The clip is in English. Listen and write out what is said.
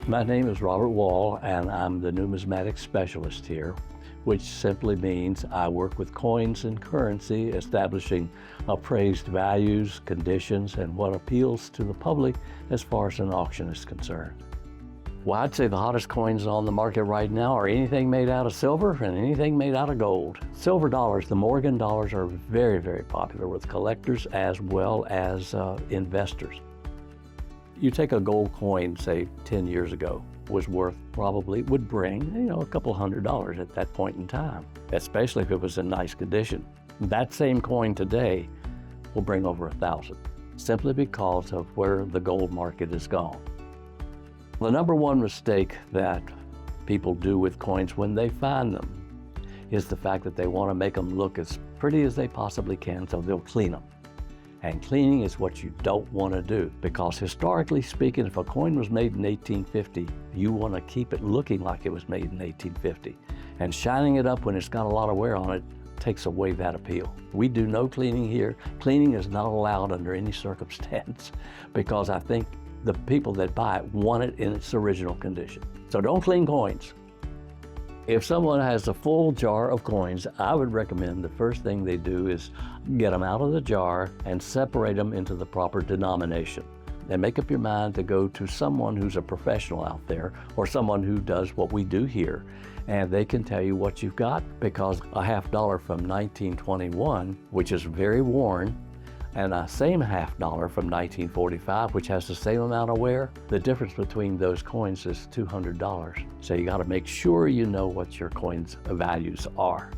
My name is Robert Wall, and I'm the Numismatic Specialist here, which simply means I work with coins and currency, establishing appraised values, conditions, and what appeals to the public as far as an auction is concerned. Well, I'd say the hottest coins on the market right now are anything made out of silver and anything made out of gold. Silver dollars, the Morgan dollars, are very, very popular with collectors as well as investors. You take a gold coin, say 10 years ago, would bring, a couple $100 at that point in time, especially if it was in nice condition. That same coin today will bring over 1,000, simply because of where the gold market has gone. The number one mistake that people do with coins when they find them is the fact that they want to make them look as pretty as they possibly can, so they'll clean them. And cleaning is what you don't want to do, because historically speaking, if a coin was made in 1850, you want to keep it looking like it was made in 1850. And shining it up when it's got a lot of wear on it takes away that appeal. We do no cleaning here. Cleaning is not allowed under any circumstance, because I think the people that buy it want it in its original condition. So don't clean coins. If someone has a full jar of coins, I would recommend the first thing they do is get them out of the jar and separate them into the proper denomination. And make up your mind to go to someone who's a professional out there, or someone who does what we do here, and they can tell you what you've got, because a $50 from 1921, which is very worn, and a same $50 from 1945, which has the same amount of wear, the difference between those coins is $200. So you got to make sure you know what your coins' values are.